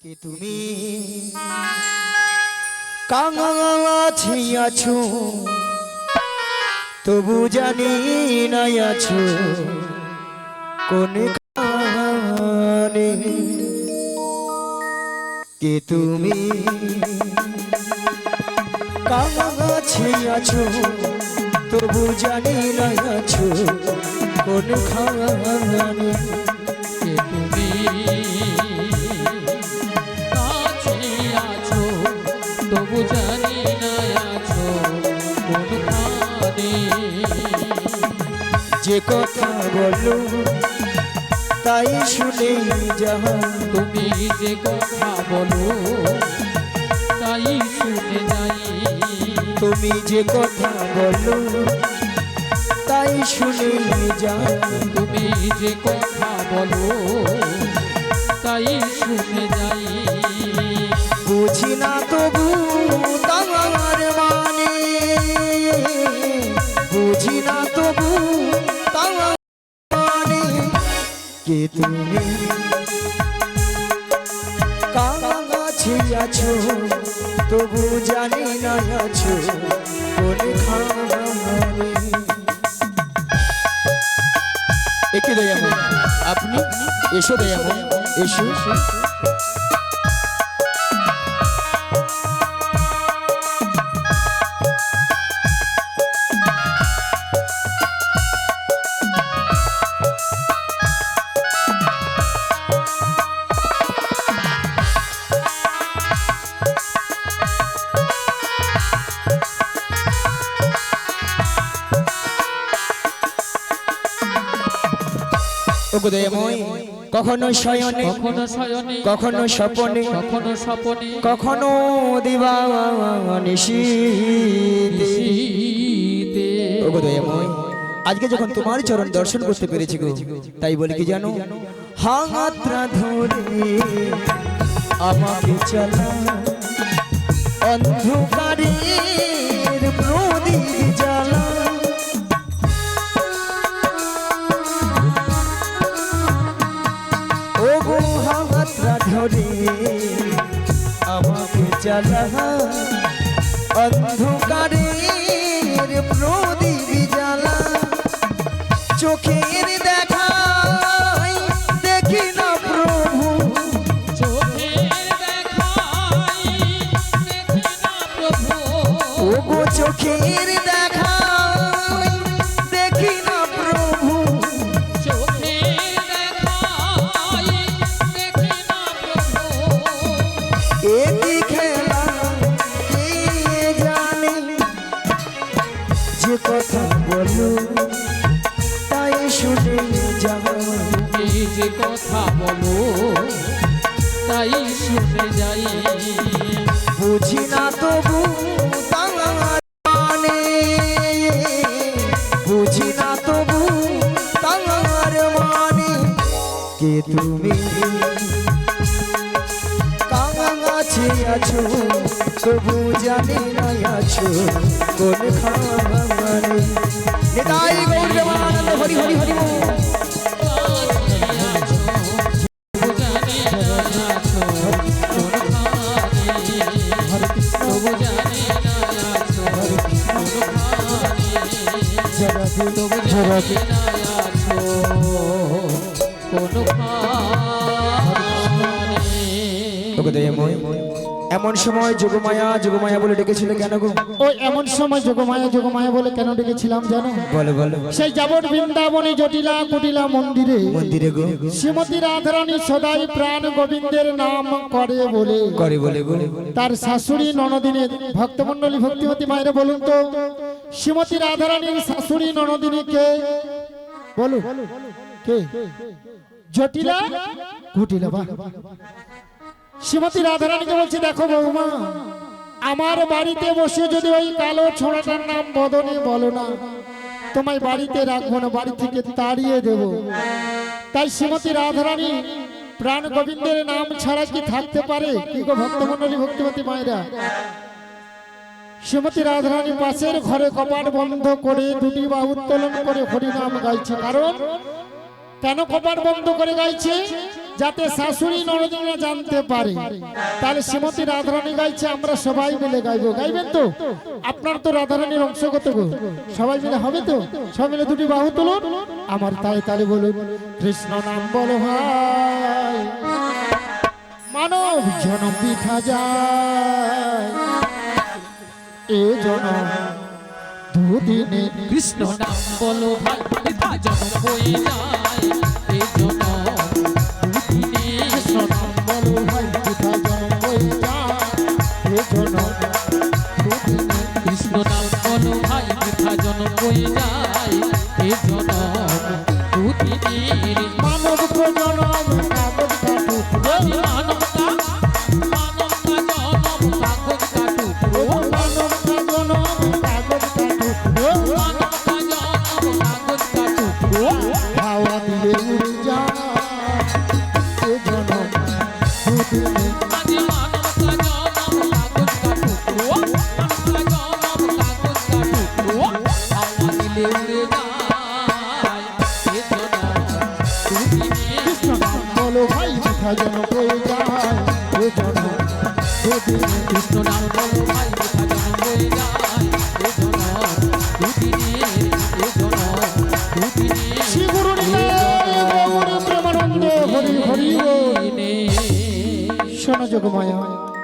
কে তুমি কাছে আছো তবু জানি না আছো কোন কানে। কে তুমি কাছে আছো তবু জানি না আছো কোন খানে। কে তুমি কাছে আছো তবু জানি না আছো কোনখানে। যে কথা বলো তাই শুনে যাও, তুমি যে কথা বলো তাই শুনে যাই। তুমি যে কথা বলো তাই শুনে যাও, তুমি যে কথা বলো তাই শুনে যাই। বুঝি না তবু তোমার মানে, বুঝি না তবু তোমার মানে। কে তুমি কাছে আছো তবু জানি না আছো কোন খানে। একে দয়াময় আপনি এসো, দয়াময় এসো। কখনো শয়নে কখনো স্বপনে কখনো দিবানিশীতে। আজকে যখন তোমার চরণ দর্শন করতে পেরেছি গো, তাই বলি কি জানো, হাতরা ধরে আমাকে চালা অন্ধকারের প্রদীপ জ্বালা। ধরে আমাকে চালা অন্ধকারের প্রদীপ জ্বালা। চোখের দেখাই দেখি না প্রভু, চোখের দেখাই দেখি না প্রভু। ও গো চোখের দেখাই দেখি না প্রভু। চোখের দেখাই দেখি না প্রভু। এটি খেলা কে জানে, যে কথা বলো তাই শুনে যাও, তুমি যে কথা বলো তাই শুনে যাই। বুঝি না তবু তোমার মানে, বুঝি না তবু তোমার মানে। কে তুমি কাছে আছো তবু জানি না আছো কোন খানে। নিতাই গৌর প্রেমানন্দ হরি হরি হরি বল। এমন সময় যোগমায়া যোগমায়া বলে ডেকেছিল কেন গো? ওই এমন সময় যোগমায়া যোগমায়া বলে কেন ডেকেছিলাম জানো? বলো বলো। সেই যাবত বৃন্দাবনে জটিলা কুটিলা মন্দিরে মন্দিরে গো শ্রীমতী রাধারানী সদাই প্রাণ গোবিন্দের নাম করে বলে গো তার শাশুড়ি ননদিনের ভক্তমণ্ডলী ভক্তিমতী মায়েরা বলুন তো, শ্রীমতী রাধারানীর শাশুড়ি ননদিনী কে? বলুন কে? জটিলা কুটিলা। বাহ। শ্রীমতী রাধারানীকে বলছে, দেখো বৌমা, আমার বাড়িতে বসে যদি ওই কালো ছোড়াটার নাম বদনে বলো না, তোমায় বাড়িতে রাখবো না, বাড়ি থেকে তাড়িয়ে দেব। তাই শ্রীমতী রাধারানী প্রাণ গোবিন্দের নাম ছাড়া কি থাকতে পারে? কি গো ভক্তমণ্ডলী ভক্তিমতী মায়েরা, শ্রীমতী রাধারানী পাশের ঘরে কপাট বন্ধ করে দুটি বাহু উত্তোলন করে হরিনাম গাইছে। কারণ কেন কপাট বন্ধ করে গাইছে? যাতে শাশুড়ি ননদিনীরা জানতে পারে। তাহলে শ্রীমতী রাধারানী গাইছে, আমরা সবাই মিলে গাইবো। গাইবেন তো? আপনার তো রাধারানীর অংশগত গো, সবাই মিলে হবে তো? সবাই মিলে দুটি বাহু তুলুন আমার তাই তালে বলুন, কৃষ্ণ নাম বলো ভাই, মানব জনম পিঠা যায়, এ জনম দুদিনে। কৃষ্ণ নাম বলো ভাই, পিতা জনম হয়ে যায়, এ জনম দুদিনে। কৃষ্ণ নাম বলো ভাই, পিঠা জনম হয়ে যায়, এ জনম দুদিনে। কৃষ্ণ নাম বলো ভাই, পিতা জনম হয়ে যায়, এ জনম দুদিনে। মানব জনম কাগজ কাটুক, মানবতা মানবতা জনম কাগজ কাটুক, মানব জনম কাগজ কাটুক, মানবতা জনম কাগজ কাটুক। হাওয়া দিলে উড়ে যায়, এ জনম দুদিনে। আজ মানবতা জনম কাগজ কাটুক, মানবতা জনম কাগজ কাটুক। হাওয়া দিলে উড়ে যায়, এ জনম দুদিনে। কৃষ্ণ নাম বলো ভাই, পিঠা জনম হয়ে যায়, এ জনম দুদিনে। কৃষ্ণ নাম বলো ভাই, পিতা জনম হয়ে যায়, এ জনম দুদিনে, এ জনম দুদিনে। শ্রী গুরু নিতাই গৌর প্রেমানন্দ হরি হরি বল। শোনো যোগমায়া,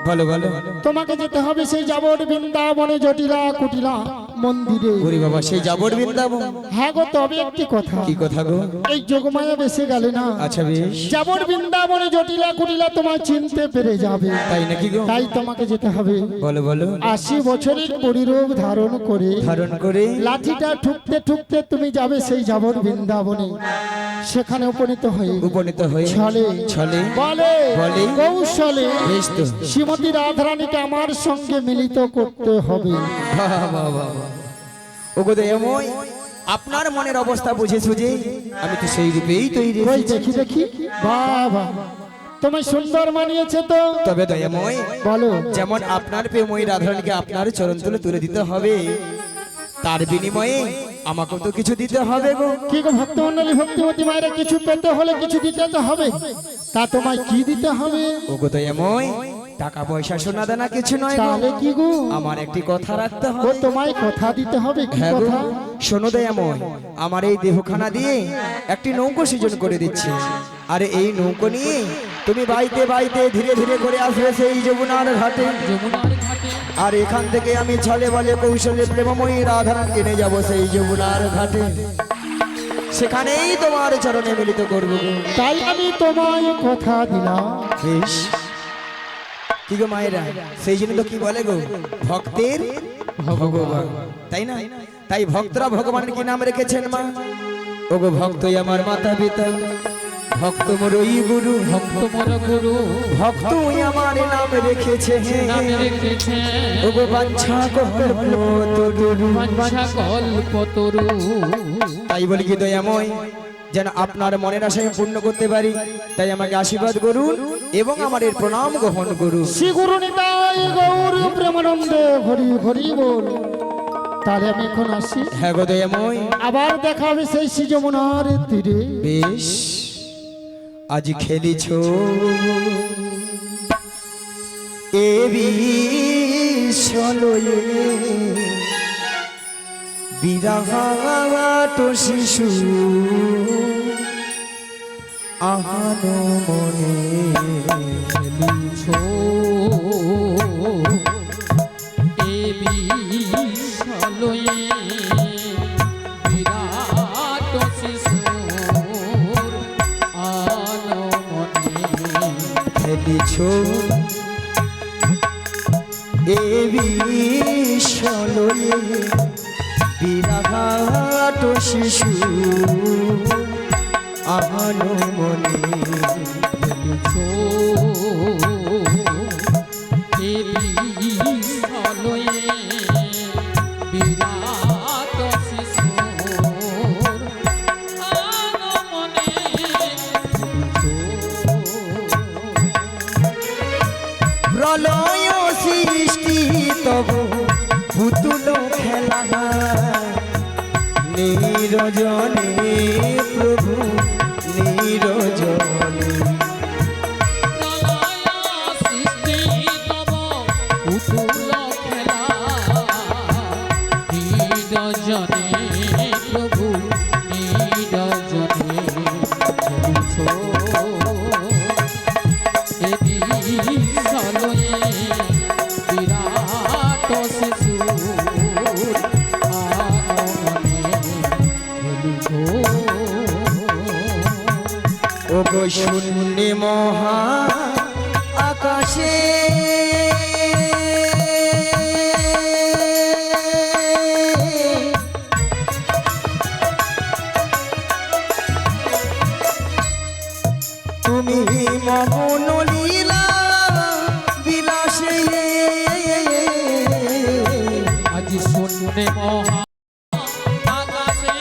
বলো বলো। তোমাকে যেতে হবে সেই যাবর বৃন্দাবনে জটিলা কুটিলা মন্দিরে। ওরে বাবা, সেই যাবর বৃন্দাবন। হ্যাঁ গো, তবে একটি কথা, কি কথা গো? এই যোগমায়া বেশি গেলে না, আচ্ছা বেশ, যাবর বৃন্দাবনে জটিলা কুটিলা তোমায় চিনতে পেরে যাবে। তাই নাকি গো? তাই তোমাকে যেতে হবে বলো বলো। 80 বছরের পরিরোগ ধারণ করে, ধারণ করে লাঠিটা ঠুকতে ঠুকতে তুমি যাবে সেই যাবর বৃন্দাবনে। সেখানে উপনীত হয়ে উপনীত হয়ে ছলে ছলে বলে বলে কৌশলে বেশ তো। শ্রীমতী রাধারানীকে আমার সঙ্গে মিলিত করতে হবে। বাহ বাহ বাহ বাহ। ওগো দয়াময়, আপনার মনের অবস্থা বুঝে সুঝে আমি তো সেই রূপেই তৈরি ওই হয়েছি। দেখি দেখি, বাবা তোমায় সুন্দর মানিয়েছে তো। তবে দয়াময়, বলো, যেমন আপনার প্রেমময়ী রাধারানীকে আপনার চরণ তুলে তুলে দিতে হবে, তার বিনিময়ে আমাকে তো কিছু দিতে হবে গো। কি গো ভক্তমণ্ডলী, ভক্তিমতী মায়েরা কিছু পেতে হলে কিছু দিতে তো হবে। তা তোমায় কি দিতে হবে? ওগো দয়াময়, টাকা পয়সা সোনা দানা কিছু নয় গো। তাহলে কি গো? আমার একটি কথা রাখতে ও হবে। তোমায় কথা দিতে হবে। কি হ্যাঁ গো, কথা? শোনো দয়াময়, আমার এই দেহখানা দিয়ে একটি নৌকো সৃজন করে দিচ্ছে, আর এই নৌকো নিয়ে তুমি বাইতে বাইতে ধীরে ধীরে করে আসবে সেই যমুনার ঘাটে। যমুনার ঘাটে আর এখান থেকে আমি ছলে বলে কৌশলে প্রেমময়ী রাধারানীকে নিয়ে যাবো সেই যমুনার ঘাটে, সেখানেই তোমার চরণে মিলিত করবো গো। তাই আমি তোমায় কথা দিলাম। বেশ, কি গো মায়েরা, সেই জন্য তো কি বলে গো, ভক্তের ভগবান, তাই না? তাই ভক্তরা ভগবানের কি নাম রেখেছেন মা? ওগো ভক্তই আমার মাতা পিতা, ভক্ত মোরই গুরু, ভক্ত মোর গুরু ভক্তই আমার নাম রেখেছে। নাম রেখেছে, ওগো বাঞ্ছা কল্পতরু। বাঞ্ছা কল্পতরু। তাই বলি কি দয়াময়, যেন আপনার মনের আশা আমি পূর্ণ করতে পারি, তাই আমাকে আশীর্বাদ করুন এবং আমার এর প্রণাম গ্রহণ করুন। শ্রী গুরু নিতাই গৌর প্রেমানন্দে হরি হরি বল। তাহলে আমি এখন আসি, হ্যাঁ গো দয়াময়, আবার দেখা হবে সেই শ্রী যমুনার তীরে। বেশ, আজ খেলিছ এ বিশ্বলয়ে, বিরাট শিশু আহানো মনে। খেলিছো এ বিশ্বলয়ে, বিরাট শিশুর আনমনে। খেলিছ এ বিশ্বলয়ে, বিরাট শিশু আহানো মনে। খেলিছো এ বিশ্বলয়ে, বিরাট শিশুর আনমনে। প্রলয় সৃষ্টি তব পুতুল খেলা, নিরজনে প্রভু নিরজনে। নিরজনে প্রভু নিরজনে খেলছ এ বিশ্বলয়ে বিরাট শিশুর আগমনে খেলছ ও গো শূন্য মহা আকাশে তুমি মগন লীলা বিলাসে আজ শুনে মহা আকাশে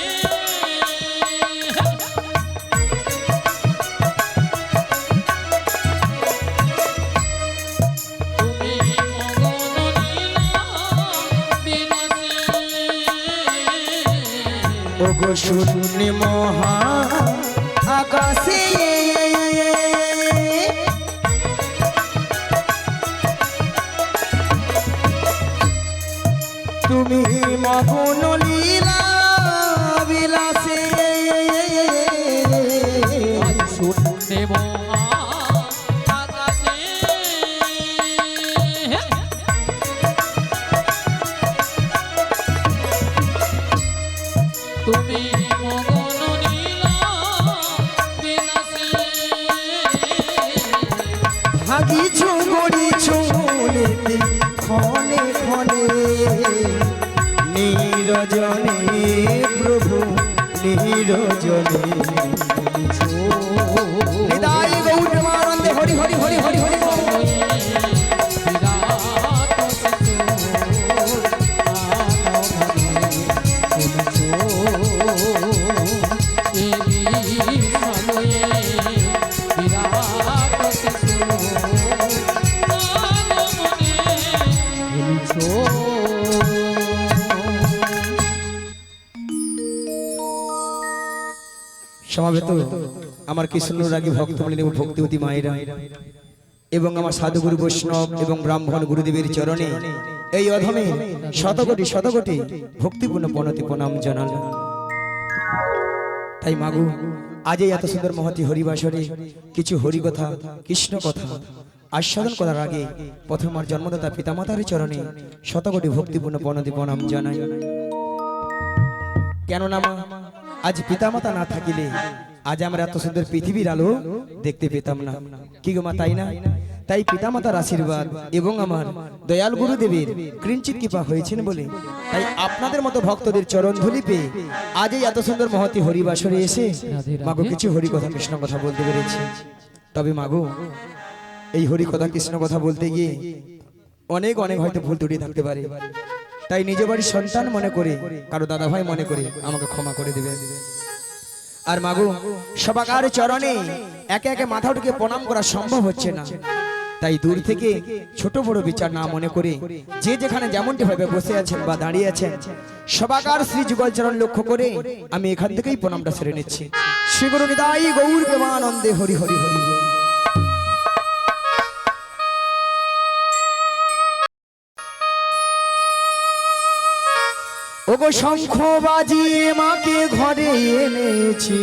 তুমি মগন লীলা বিলাসে ও গো শূন্য মহা আকাশে তুমি মগন লীলা বিলাসে আজ শুনে মহা আকাশে তুমি মগন লীলা বিলাসে ভাগিছ গড়িছ মনেতে ক্ষণে ক্ষণে নিরজনে প্রভু নিরজনে হৃদয় গৌর আনন্দে হরি হরি হরি হরি হরি সমাবেত আমার কৃষ্ণরাগী ভক্তমণি এবং ভক্তিবতী মায়েরা এবং আমার সাধুগুরু বৈষ্ণব এবং ব্রাহ্মণ গুরুদেবের চরণে এই অধমে শতকোটি শতকোটি ভক্তিপূর্ণ প্রণতি প্রণাম জানাল। তাই মাগু আজ এই এত সুন্দর মহতি হরিবাসরে কিছু হরিকথা কৃষ্ণ কথা আস্বাদন করার আগে প্রথম আমার জন্মদাতা পিতামাতার চরণে শতকোটি ভক্তিপূর্ণ প্রণতি প্রণাম জানাই। কেননা মা আজ পিতামাতা না থাকিলে আজ আমরা এত সুন্দর পৃথিবীর আলো দেখতে পেতাম না, কি গো মা তাই না? তাই পিতামাতার আশীর্বাদ এবং আমার দয়াল গুরুদেবের কৃঞ্চিত কৃপা হয়েছেন বলে তাই আপনাদের মতো ভক্তদের চরণ ধুলি পেয়ে আজ এই এত সুন্দর মহতি হরিবাসরে এসে মাগো কিছু হরি কথা কৃষ্ণ কথা বলতে পেরেছি। তবে মাগো এই হরি কথা কৃষ্ণ কথা বলতে গিয়ে অনেক অনেক হয়তো ভুল ত্রুটি থাকতে পারে, তাই নিজ বাড়ির সন্তান মনে করে কারো দাদা ভাই মনে করে আমাকে ক্ষমা করে দেবে। আর মাগো সবাকার চরণে একে একে মাথা উঠে প্রণাম করা সম্ভব হচ্ছে না, তাই দূর থেকে ছোট বড় বিচার না মনে করে যে যেখানে যেমনটি ভাবে বসে আছেন বা দাঁড়িয়ে আছেন সবাকার শ্রী যুগল চরণ লক্ষ্য করে আমি এখান থেকেই প্রণামটা সেরে নিচ্ছি। শ্রী গুরু নিতাই গৌর প্রেমানন্দে হরি হরি হরি হরি। ওগো শঙ্খ বাজিয়ে মাকে ঘরে এনেছি,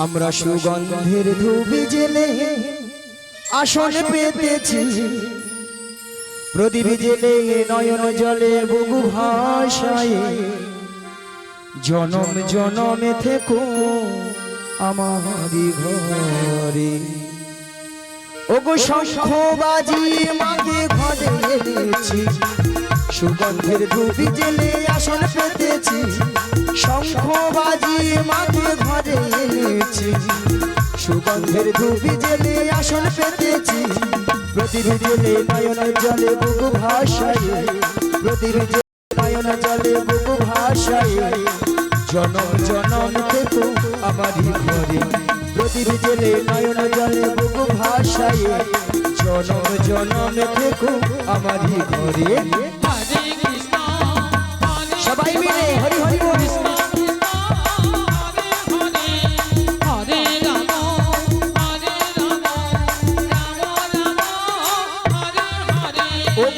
আমরা সুগন্ধের ধূপ জেলে আসন পেতেছি, প্রদীপ জেলে নয়ন জলে বুকু ভাসায়, জনম জনমে থেকো আমারি ঘরে। ওগো শঙ্খ বাজিয়ে মাকে ঘরে এনেছি, সুগন্ধের ধূপ জেলে আসন পেতেছি, শঙ্খ বাজিয়ে মাকে ঘরে এনেছি, সুগন্ধের ধূপ জেলে আসন পেতেছি, প্রদীপ জেলে নয়ন জলে বুকু ভাসায়, প্রদীপ জেলে নয়ন জলে বুকু ভাসায়, জনম জনম থেকো আমারি ঘরে, প্রদীপ জেলে নয়ন জলে বুকু ভাসায়, জনম জনম থেকো আমারি ঘরে। সবাই মিলে হরি হরি বল।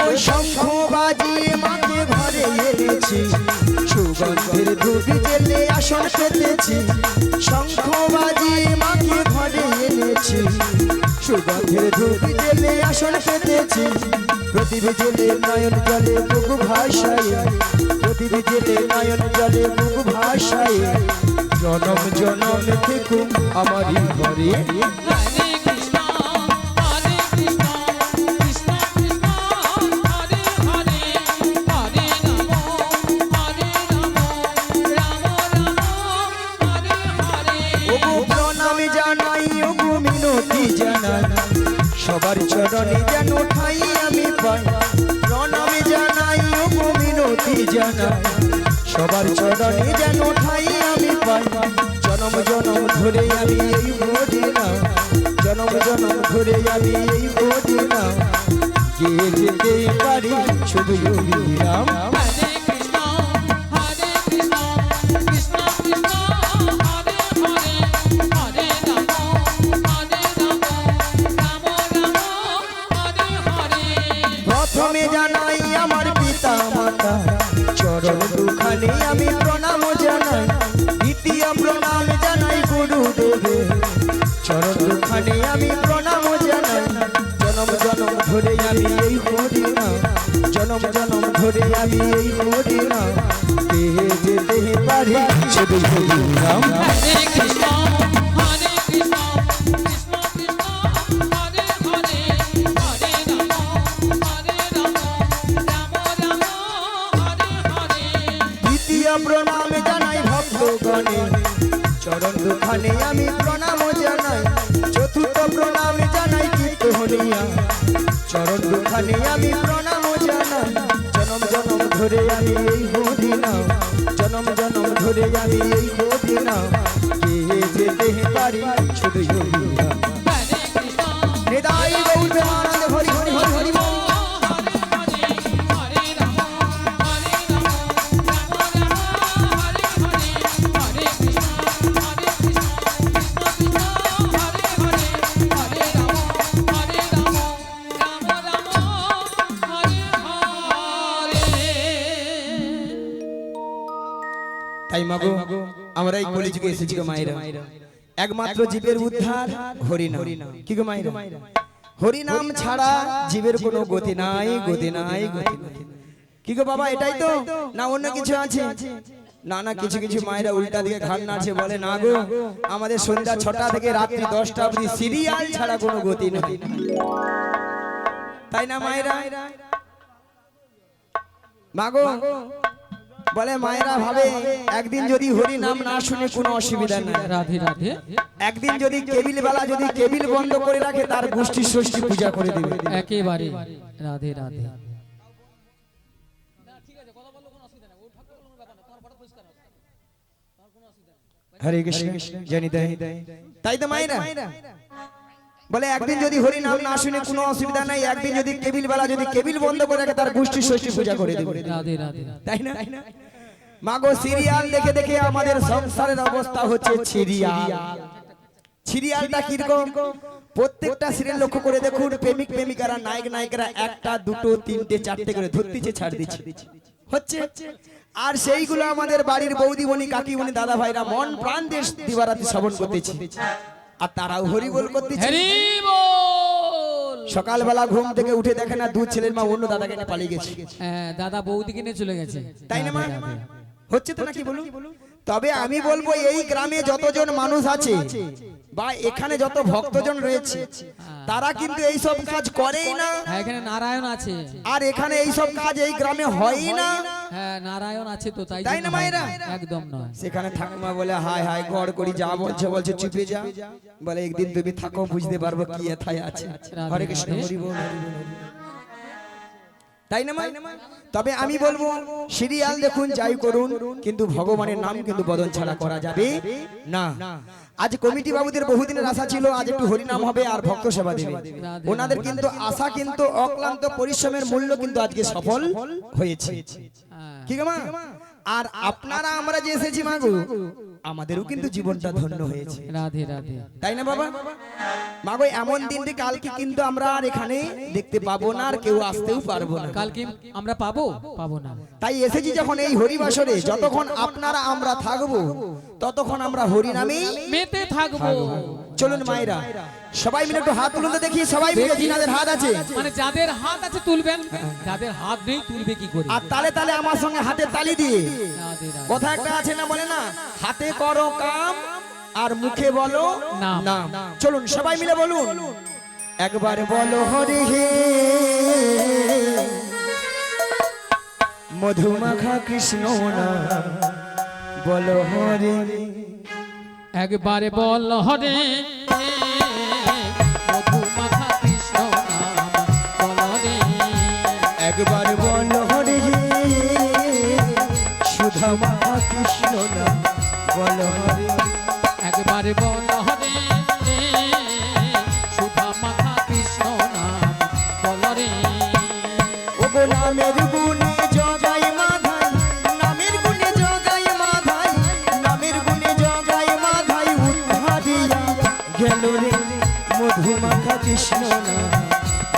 ও শঙ্খ বাজিয়ে মাকে ঘরে এনেছি, সুগন্ধের ধূপ জেলে আসন পেতেছি, শঙ্খ বাজি মাকে ঘরে এনেছি। সুগন্ধের ধূপ জেলে আসন পেতেছি, প্রদীপ জেলে নয়ন জলে বুক ভাসায়, প্রদীপ জেলে নয়ন জলে বুক ভাসায়। জনম জনম থেকে আমারই ঘরে হরে কৃষ্ণ হরে কৃষ্ণ কৃষ্ণ কৃষ্ণ হরে হরে হরে রাম হরে হরে ওগো প্রণাম জানাই, ওগো মিনতি জানাই, সবার চরণে যেন ঠাই আমি পাই। প্রণাম জানাই, ওগো মিনতি জানাই, সবার চরণে যেন ঠাই আমি পাই। জনম জনম ধরে আমি এই ভোরে না, জনম জনম ধরে আমি এই ভোরে না, গিয়ে যেতে পারি শুধু যোগী রাম। হরে কৃষ্ণ হরে কৃষ্ণ কৃষ্ণ কৃষ্ণ হরে হরে হরে রাম রাম হরে হরে। প্রথমে জানাই আমার পিতা মাতা, চরণ দুখানে আমি প্রণাম জানাই। দ্বিতীয় প্রণাম জানাই গুরুদেবে, চরণ দুখানে আমি প্রণাম জানাই। জনম জনম ধরে আমি এই হরি নাম, জনম জনম ধরে আমি এই হরি নাম, পেয়ে যেতে পারি শুধু হরি নাম। হরে কৃষ্ণ হরে কৃষ্ণ কৃষ্ণ কৃষ্ণ হরে হরে হরে রাম রাম হরে হরে। দ্বিতীয় প্রণাম জানাই ভক্তগণে, চরণ দুখানে আমি প্রণাম জানাই। চতুর্থ প্রণাম জানাই কীর্তনিয়া, চরণ দুখানে আমি প্রণাম জানাই। জনম জনম ধরে আমি এই হরি নাম, জনম জনম ধরে আমি এই হরি নাম, পেয়ে যেতে পারি শুধু হরি নাম। হরে কৃষ্ণ হৃদয় গৌর প্রেমানন্দ হরি হরি হরি হরি বল। হরে রাম হরে হরে কৃষ্ণ হরে কৃষ্ণ কৃষ্ণ কৃষ্ণ হরে হরে হরে রাম রাম হরে হরে। তাই মাগো আমরা এই কলিযুগে এসেছি গো মায়েরা, একমাত্র জীবের উদ্ধার হরিনাম। কি গো মায়েরা, হরিনাম ছাড়া জীবের কোনো গতি নাই, গতি নাই, গতি নাই। কি গো বাবা, এটাই তো না অন্য কিছু আছে? না না, কিছু কিছু মায়েরা উল্টা দিকে ঘাড় নাড়ছে, বলে না গো আমাদের সন্ধ্যা 6টা থেকে রাত্রি 10টা অবধি সিরিয়াল ছাড়া কোনো গতি নেই। তাই না মায়েরা? মাগো বলে মায়েরা ভাবে একদিন যদি হরি নাম না শুনে কোনো অসুবিধা নেই, রাধে রাধে। একদিন যদি কেবিল বেলা যদি কেবিল বন্ধ করে রাখে তার গোষ্ঠী ষষ্ঠী পূজা করে দেবে। একেবারে রাধে রাধে। হরে কৃষ্ণ জানি তাই তো মায়েরা বলে একদিন যদি হরি নাম না শুনে কোনো অসুবিধা নাই, একদিন যদি কেবিল বেলা যদি কেবিল বন্ধ করে রাখে তার গোষ্ঠী ষষ্ঠী পূজা করে দেবে। রাধে রাধে। তাই না? মাগো সিরিয়াল দেখে দেখে আমাদের সংসারের অবস্থা হচ্ছে সিরিয়াল। সিরিয়ালটা কিরকম? প্রত্যেকটা সিরিয়াল লক্ষ্য করে দেখুন, প্রেমিক প্রেমিকারা নায়ক নায়িকারা একটা দুটো তিনটে চারটে করে ধরতিছে, ছাড় দিচ্ছে হচ্ছে। আর সেইগুলো আমাদের বাড়ির বৌদি বনি কাকিমণি দাদা ভাইরা মন প্রাণ দিয়ে দিবারাত্রি শ্রবণ করতেছে, আর তারাও হরি বল করতেছে। হরি বল। সকালবেলা ঘুম থেকে উঠে দেখে না দুধ ছেলের মা অন্য দাদাকে নিয়ে পালিয়ে গেছে। হ্যাঁ, দাদা বৌদিকে নিয়ে চলে গেছে। তাই না মা? রাধে রাধে। হচ্ছে তো নাকি বলুন? তবে আমি বলবো এই গ্রামে যতজন মানুষ আছে বা এখানে যত ভক্তজন রয়েছে তারা কিন্তু এই সব কাজ করেই না। হ্যাঁ, এখানে নারায়ণ আছে। আর এখানে এই সব কাজ এই গ্রামে হয়ই না। হ্যাঁ, নারায়ণ আছে তো, তাই তাই না জন্য মায়েরা? হয় না। একদম নয়। সেখানে ঠাকুমা বলে হাই হাই গড় করি, যা বলছে বলছে চুপে যা, বলে একদিন তুমি থাকো বুঝতে পারবো কি এথায় আছে। হরে কৃষ্ণ হরি বল, হরি বল, হরি বল। তাই না মা? তবে আমি বলবো সিরিয়াল দেখুন যাই করুন, কিন্তু ভগবানের নাম কিন্তু বদল ছাড়া করা যাবে না। আজ কমিটি বাবুদের বহুদিনের আশা ছিল আজ একটু হরিনাম হবে আর ভক্ত সেবা দেবে। ওনাদের কিন্তু আশা কিন্তু অক্লান্ত পরিশ্রমের মূল্য কিন্তু আজকে সফল হয়েছে। হ্যাঁ। কি গো মা? আর আপনারা আমরা যে এসেছি মাগো আমাদেরও কিন্তু জীবনটা ধন্য হয়েছে, রাধে রাধে। তাই না বাবা? মাগো এমন দিনটি কালকে কিন্তু আমরা আর এখানে দেখতে পাবো না, আর কেউ আসতেও পারবো না। কালকে আমরা পাবো না। তাই এসেছি যখন এই হরিবাসরে, যতক্ষণ আপনারা আমরা থাকবো ততক্ষণ আমরা হরি নামে মেতে থাকবো। চলুন মায়েরা সবাই মিলে একটু হাত তুলতে দেখি, সবাই মিলে যিনাদের হাত আছে, মানে যাদের হাত আছে তুলবেন, যাদের হাত নেই তুলবে কি করে? আর তালে তালে আমার সঙ্গে হাতে তালি দিয়ে, রাধে রাধে। কথা একটা আছে না, বলে না, হাতে করো কাম আর মুখে বলো নাম। নাম। চলুন সবাই মিলে বলুন, একবার বলো হরি হে মধুমাখা কৃষ্ণ নাম, বলো হরি, একবারে বল হরে মধুমাখা কৃষ্ণ নাম বল রে। একবার বলো হরি হে সুধা মাখা কৃষ্ণ নাম, বলো হরি, একবারে বল হরে সুধা মাখা কৃষ্ণ নাম বল রে। ওগো নামের গুণে জগাই মাধাই, নামের গুণে জগাই মাধাই, নামের গুণে জগাই মাধাই, উদ্ধারিয়া গেল রে মধুমাখা কৃষ্ণ নাম,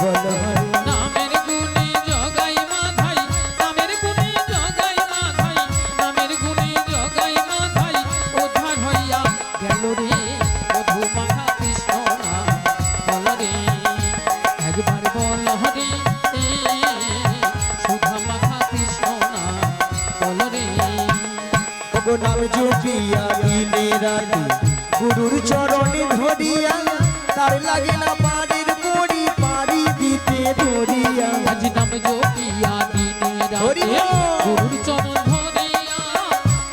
বলো হরি, নামের গুণে জগাই মাধাই, নামের গুণে জগাই মাধাই, নামের গুণে জগাই মাধাই, উদ্ধার হইয়া গেল রে মধুমাখা কৃষ্ণ নাম বল রে। একবার বল হরে সুধা মাখা কৃষ্ণ নাম বল রে। ওগো নাম জপিয়া দিনে রাতে গুরুর চরণে ধরিয়া, তার লাগে না পাড়ের কড়ি পাড়ি দিতে ধরিয়া, আজ নাম জপিয়া দিনে হরি রাতে বল। গুরুর চরণ ধরিয়া,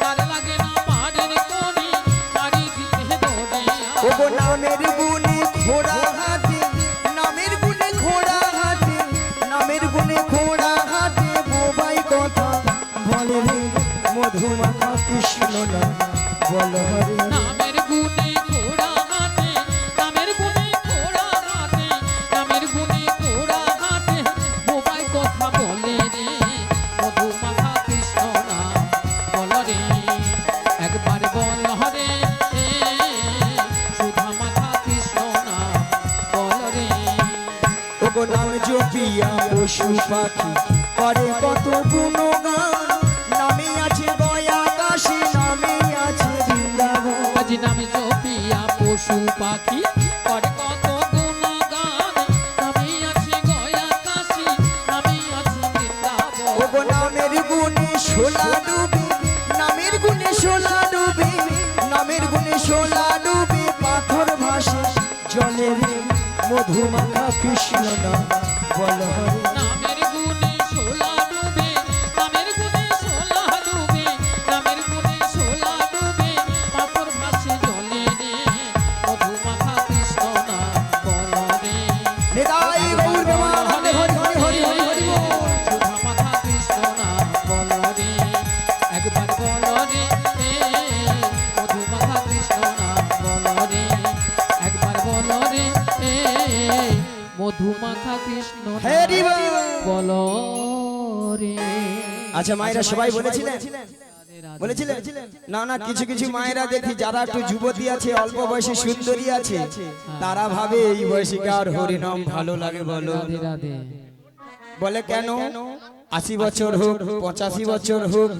তার লাগে না পাড়ের কোণে পাড়ি দিতে ধরিয়া। ওগো নামের গুণে ঘোড়া হাটে, নামের গুণে ঘোড়া হাটে, নামের গুণে ঘোড়া হাটে, বোবাই কথা বলে রে মধুমাখা কৃষ্ণ নাম, বলো হরি, নামের গুণে ঘোড়া হাটে, নামের গুণে ঘোড়া হাটে, নামের গুণে ঘোড়া হাটে, বোবাই কথা বলে রে মধুমাখা কৃষ্ণ নাম বল রে। একবার বল হরে সুধা মাখা কৃষ্ণ নাম বল রে। ওগো নাম জপিয়া পশু পাখি করে কত গুণগান, নামে আছে গয়া কাশী, নামে আছে বৃন্দাবন, আজ নামে জপিয়া পশু পাখি করে কত গুণগান, নামে আছে গয়া কাশী, নামে আছে বৃন্দাবন। ওগো নামের গুণে শোলা ডুবে, নামের গুণে শোলা ডুবে, নামের গুণে শোলা ডুবে, পাথর ভাসে জলে রে মধুমাখা কৃষ্ণ নাম, বলো হরি, নামের গুণে শোলা ডুবে, নামের গুণে শোলা ডুবে, নামের গুণে শোলা ডুবে, পাথর ভাসে জলে রে মধুমাখা কৃষ্ণ নাম বল রে। নিতাই গৌর প্রেমানন্দে হরি হরি হরি হরি হরি বল। সুধা মাখা কৃষ্ণ নাম বল রে। একবার বল রে মধুমাখা কৃষ্ণ নাম বল রে। একবার বল রে মধুমাখা কৃষ্ণ নাম হরি বল। বল রে। আচ্ছা মায়েরা সবাই বলেছিলেন, বলেছিলেন না না, কিছু কিছু মায়েরা দেখি যারা একটু যুবতী আছে, অল্প বয়সী সুন্দরী আছে, তারা ভাবে এই বয়সী কার হরিনাম ভালো লাগে বলো, রাধে রাধে। বলে কেন 80 বছর হোক 85 বছর হোক,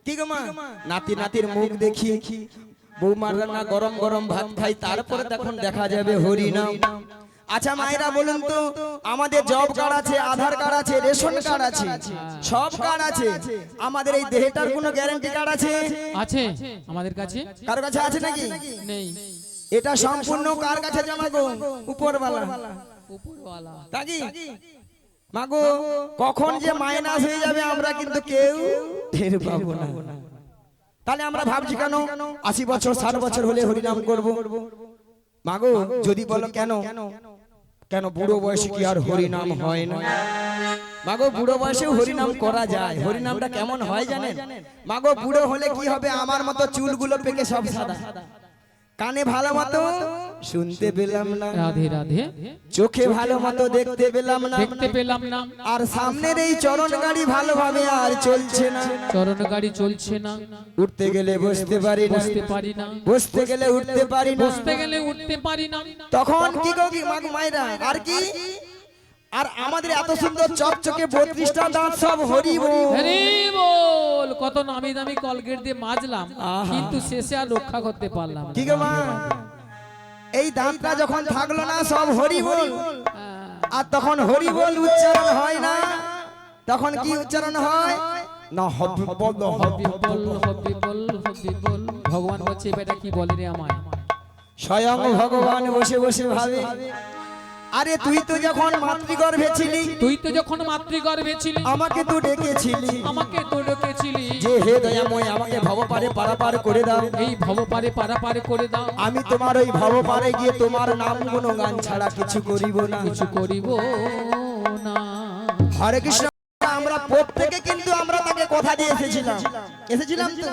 কি গো মা, নাতি নাতির মুখ দেখি, বৌমার রান্না গরম গরম ভাত খাই, তারপরে তখন দেখা যাবে হরিনাম। আচ্ছা মায়েরা বলুন তো, আমাদের জব কার্ড আছে, আধার কার্ড আছে, রেশন কার্ড আছে, সব কার্ড আছে, আমাদের এই দেহটার কোনো গ্যারান্টি কার্ড আছে? আছে আমাদের কাছে? কারো কাছে আছে নাকি? নেই। এটা সম্পূর্ণ কার কাছে জমা গো? উপরওয়ালা। উপরওয়ালা। তাকি মাগো, কখন যে মাইনাস হয়ে যাবে আমরা কিন্তু কেউ টের পাবো না। তাহলে আমরা ভাবছি কেন 80 বছর 60 বছর হলে হরিনাম করব? মাগো যদি বলো কেন, কেন বুড়ো বয়সে কি আর হরিনাম হয় না? মাগো বুড়ো বয়সেও হরিনাম করা যায়। হরিনামটা কেমন হয় জানেন? মাগো বুড়ো হলে কি হবে, আমার মতো চুলগুলো পেকে সব সাদা, কানে ভালো মতো শুনতে পেলাম না, রাধে রাধে চোখে ভালো মতো দেখতে পেলাম না, দেখতে পেলাম না, আর সামনের এই চরণ গাড়ি ভালোভাবে আর চলছে না, চরণ গাড়ি চলছে না, উঠতে গেলে বসতে পারি না, বসতে পারি না, বসতে গেলে উঠতে পারি না, বসতে গেলে উঠতে পারি না। তখন কি গো কি মাগো মায়েরা, আর কি, আর আমাদের এত সুন্দর চকচকে 32টা দাঁত সব হরি বল। হরি বল। কত নামি দামি কলগেট দিয়ে মাজলাম, আহা। কিন্তু শেষে আর রক্ষা করতে পারলাম না। কি গো মা, এই দাঁতটা যখন থাকলো না সব হরি বল, আর তখন হরি বল উচ্চারণ হয় না, তখন কি উচ্চারণ হয় না, হবি বল হবি বল, হবি বল, হবি বল। ভগবান বলছে বেটা কি বলে রে আমায়। স্বয়ং ভগবান বসে বসে ভাবে, আরে তুই তো যখন মাতৃগর্ভে ছিলি, তুই তো যখন মাতৃগর্ভে ছিলি, আমাকে তো ডেকেছিলি, আমাকে তো ডেকেছিলি যে হে দয়াময় আমাকে ভবপারে পারাপার করে দাও, এই ভব পারে পারাপার করে দাও। আমি তোমার ওই ভবপারে গিয়ে তোমার নাম গুণগান ছাড়া কিছু করিব না। কিছু করিব না। হরে কৃষ্ণ। আমরা প্রত্যেকে কিন্তু আমরা তাকে কথা দিয়ে এসেছিলাম তো,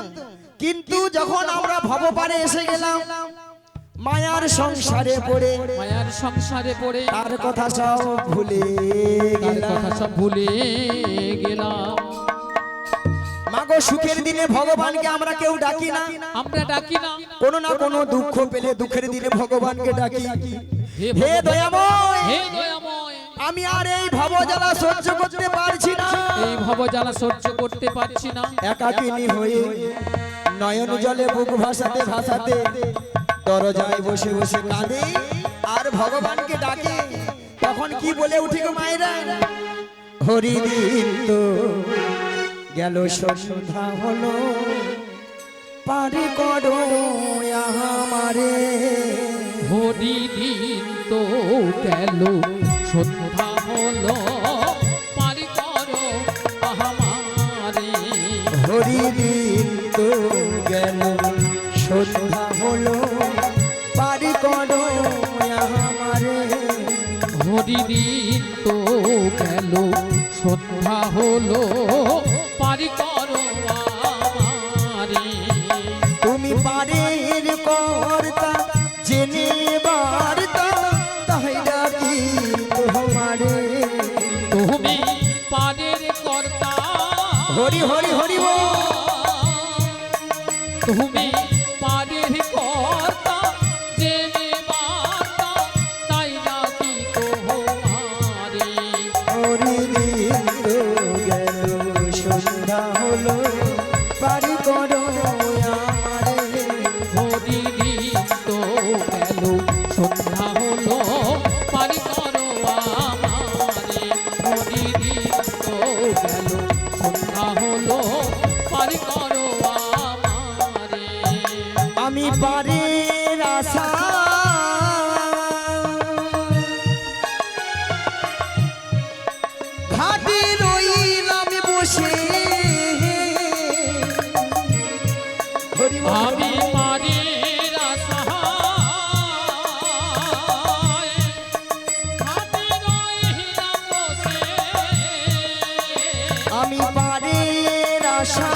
কিন্তু যখন আমরা ভবপারে এসে গেলাম, মায়ার সংসারে পড়ে, মায়ার সংসারে পড়ে তার কথা সব ভুলে তার গেলাম। কথা সব ভুলে গেলাম। মাগো সুখের দিনে ভগবানকে আমরা কেউ ডাকি না, আমরা ডাকি না, কোনো না কোনো দুঃখ পেলে দুঃখের দিনে ভগবানকে ডাকি। হে হে ভগবান, দয়াময়, হে দয়াময়, আমি আর এই ভবজ্বালা সহ্য করতে পারছি না, এই ভব জ্বালা সহ্য করতে পারছি না। একাকিনী হয়ে নয়ন জলে বুক ভাসাতে ভাসাতে দরজায় বসে বসে কাঁদে আর ভগবানকে ডাকে। তখন কি বলে উঠি গো মায়েরা, হরিদিন তো গেল সন্ধ্যা হলো, পারে করো আমারে, হরি দিন তো গেল সন্ধ্যা হলো, পারি করো আমারে। হরিদিন তো গেল সন্ধ্যা হলো, পারে করো আমারে, হরি দিন তো গেল সন্ধ্যা হলো, পারি করো আমারে। তুমি পারের কর্তা জেনে বার্তা, তাই ডাকি তোমারে। তুমি পারের কর্তা, হরি হরি হরি বল। তুমি পারের কর্তা, জেনে বার্তা, তাই ডাকি তোমারে। হরিদিন তো গেল সন্ধ্যা হলো, পারি করো আমারে, হরি দিন তো গেল সন্ধ্যা হলো, পারি করো আমারে। হরি দিন তো গেল সন্ধ্যা হলো, পারি করো আমারে। আমি পারের আশা ঘাটে রইলাম বসে, হরি বল। আমি পারের আশায় ঘাটে রহিলাম বসে। আমি পারের আশা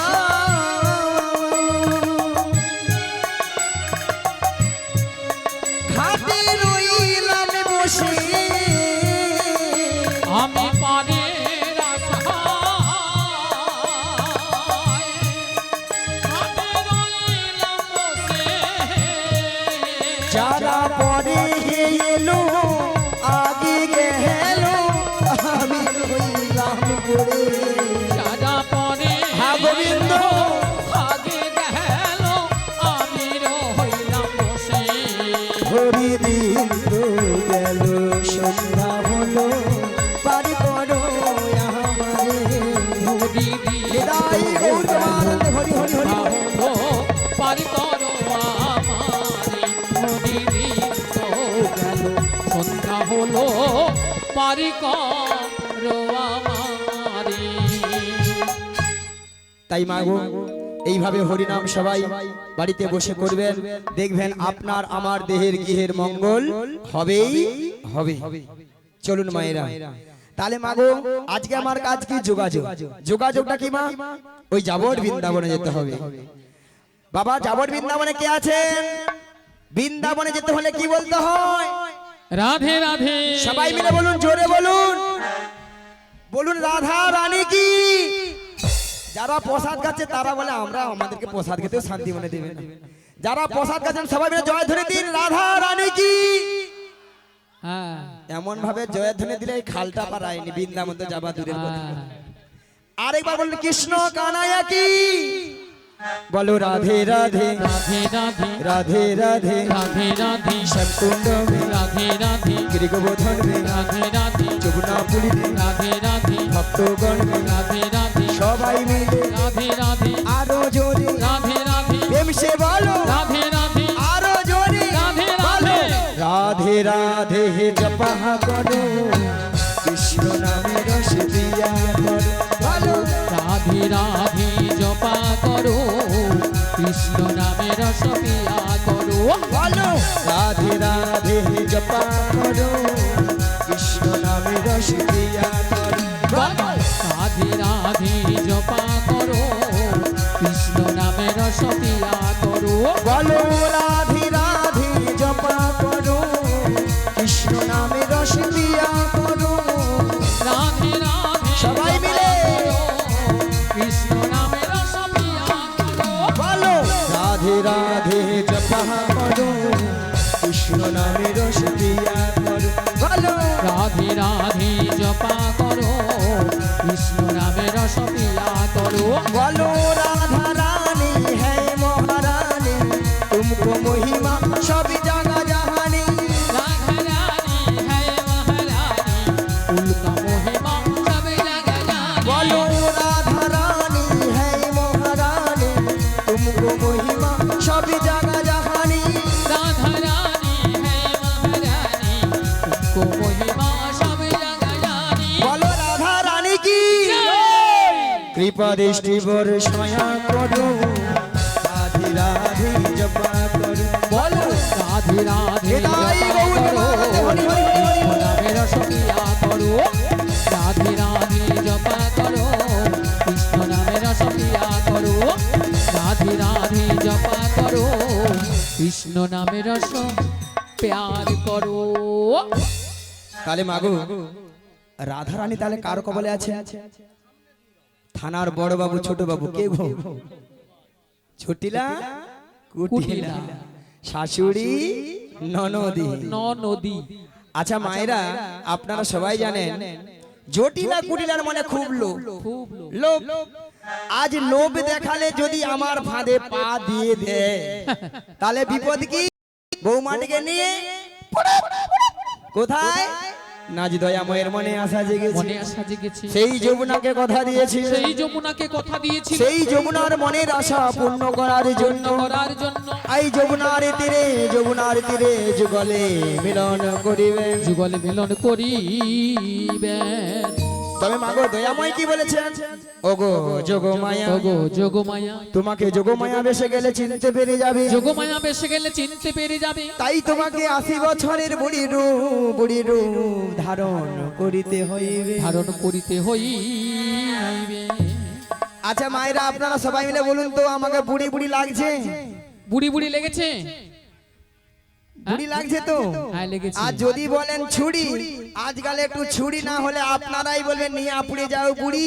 ঘাটে রইলাম বসে, আমি পারের আশায় ঘাটে রহিলাম বসে। যারা পরে এলো আগে গেল, আমি রইলাম পড়ে। যারা পরে হ্যাঁ গোবিন্দ। আগে গেল, আমি রহিলাম বসে। হরিদিন তো গেল সন্ধ্যা হলো, পারি করো আমারে। হরি নিতাই গৌর প্রেমানন্দ, হরি হরি হরি বল। হলো, পারি করো আমারে। হরি দিন তো গেল সন্ধ্যা হলো, পারি করো আমারে। তাই মাগো এইভাবে হরিনাম সবাই বাড়িতে বসে করবেন, দেখবেন আপনার আমার দেহের গৃহের মঙ্গল হবেই হবে। চলুন মায়েরা, তাহলে মাগো আজকে আমার কাজ কি, যোগাযোগ। যোগাযোগটা কি মা, ওই যাবর বৃন্দাবনে যেতে হবে। বাবা যাবর বৃন্দাবনে কে আছেন? বৃন্দাবনে যেতে হলে কি বলতে হয়? রাধে রাধে। সবাই মিলে বলুন, জোরে বলুন, বলুন রাধা রানী কি। যারা প্রসাদ খাচ্ছে তারা বলে আমরা আমাদেরকে প্রসাদ খেতেও শান্তি মনে দেবে না। যারা প্রসাদ খাচ্ছেন সবাই মিলে জয় ধ্বনি দিন, রাধা রানী কি। হ্যাঁ এমন ভাবে জয় ধ্বনি দিলে এই খালটা পারায়নি, বৃন্দাবন তো যাবা দূরের কথা। হ্যাঁ। আরেকবার বলুন কৃষ্ণ কানাইয়া কি। বলো রাধে রাধে রাধে রাধে রাধে রাধে রাধে রাধে শ্যামকুণ্ড মে রাধে রাধে গিরিগোবর্ধন মে রাধে রাধে যমুনা পুরী মে রাধে রাধে ভক্তগণ মে রাধে রাধে সবাই মিলে রাধে রাধে আরো জোরে রাধে রাধে প্রেম সে বলো রাধে রাধে আরো জোরে রাধে বলো। রাধে রাধে রাধে জপা করো কৃষ্ণ নামে রস দিয়া করো। বলো রাধে রাধে জপা করো কৃষ্ণ নামে রস পিয়া করো। বলো রাধে রাধে জপা করো কৃষ্ণ নামে রস দিয়া করো। বলো রাধে রাধে জপা করো কৃষ্ণ নামে রস পিয়া করো। বলো রাধে রাধে জপা করো কৃষ্ণ নামে রস দিয়া করো। রাধে রাধে সবাই মিলে কৃষ্ণ নামে রস পিয়া করো। বলো রাধে রাধে জপা করো কৃষ্ণ নামে রস দিয়া করো। বলো রাধে রাধে জপা করো কৃষ্ণ নামে রস পিয়া করো। বলো রাধা রানী है महारानी तुमको महिमा सभी जगह जहानी। राधा रानी है महारानी उनका महिमा सब जगह जानी। बोलो राधा रानी है महारानी तुमको महिमा सभी जगह जहानी। राधा रानी है महारानी उनको महिमा सब जगह जानी। बोलो राधा रानी की कृपा दृष्टि बरसाया करो राधे राधे जपा करो। बोलो राधे राधे हृदय जपा गौर करो राधे हरि हरि कृष्ण नामे रस पिया करो। राधे राधे जपा करो कृष्ण नामे रस पिया करो। राधे राधे जपा करो कृष्ण नामे रस प्यार करो। তাহলে মাগো রাধা রানী তাহলে কার কবলে আছে? থানার বড় বাবু ছোট বাবু কে গো? ছোটিলা কুটিলা শাশুড়ি ননদি। নদী আচ্ছা মায়েরা আপনারা সবাই জানেন জটিলা কুটিলার মানে খুব লোভ। খুব লোভ আজ লোভ দেখালে যদি আমার ফাঁদে পা দিয়ে দেয় তাহলে বিপদ কি? বৌমাটিকে নিয়ে কোথায় নাজ দয়াময়ের মনে আশা জেগেছে। মনে আশা জেগেছে সেই যমুনাকে কথা দিয়েছি, সেই যমুনাকে কথা দিয়েছি সেই যমুনার মনের আশা পূর্ণ করার জন্য করার জন্য এই যমুনার তীরে যুগলে মিলন করিবে। যুগলে মিলন করিবেন। তবে মাগো দয়াময় কি বলেছেন? ওগো যোগমায়া, ওগো যোগমায়া, তোমাকে যোগমায়া বেশে গেলে চিনতে পেরে যাবে। যোগমায়া বেশে গেলে চিনতে পেরে যাবে। তাই তোমাকে 80 বছরের বুড়ি রূপ ধারণ করিতে হইবে। ধারণ করিতে হইবে। আচ্ছা মায়েরা আপনারা সবাই মিলে বলুন তো আমাকে বুড়ি বুড়ি লাগছে? বুড়ি বুড়ি লেগেছে? বুড়ি লাগছে তো? হ্যাঁ লেগেছে। আর যদি বলেন ছুরি, আজকাল একটু ছুরি না হলে আপনারাই বলবেন নিয়ে আপুড়ে যাও বুড়ি।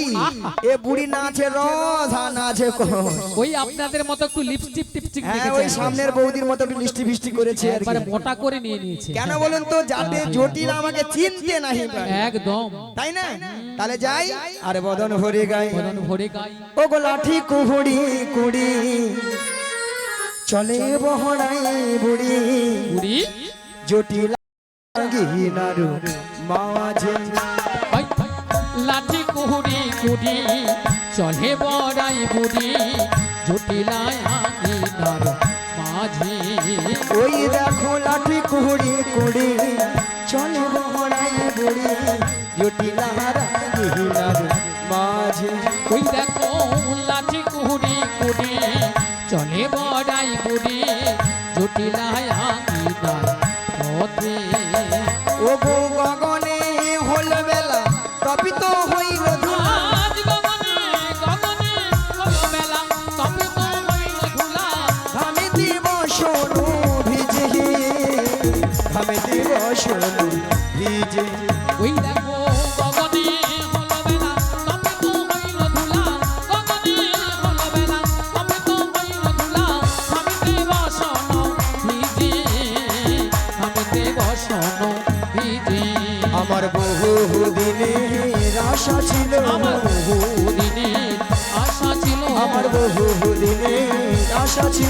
এ বুড়ি না আছে রস আর না আছে কষ। ওই আপনাদের মতো একটু লিপস্টিক টিপস্টিক হ্যাঁ লেগেছে। ওই সামনের বৌদির মতো একটু লিস্টি ফিস্টি করেছে আর কি। একবারে মোটা করে নিয়ে নিয়েছে। কেন বলুন তো? যাতে জটিল আমাকে চিনতে নাহি পারে। একদম তাই না? তাহলে যাই আর বদন ভরে গাই। বদন ভরে গাই। ও গো লাঠি কুহুড়ি কুড়ি চলে বহড়াই বুড়ি বুড়ি জটিল গিনারু মাঝে। ওই লাঠি কুহুড়ি কুড়ি চলে বড়াই বুড়ি জটিলায় আঙিনার মাঝে। ওই দেখো লাঠি কুহুড়ি কুড়ি চলে বহড়াই বুড়ি জটিল গিনারু মাঝে। ওই দেখো লাঠি কুহুড়ি কুড়ি চলে বড়াই বুড়ি জটিলায় আঙিনার পথে। ও গো গগনে হল বেলা তপিত হইল ধুলা। আজ গগনে গগনে হলো বেলা তবে তো হইল ধুলা। আমি দিব সোনু ভিজিয়ে আশা ছিল আমার বহুদিনের আশা ছিল আমার বহুদিনের আশা ছিল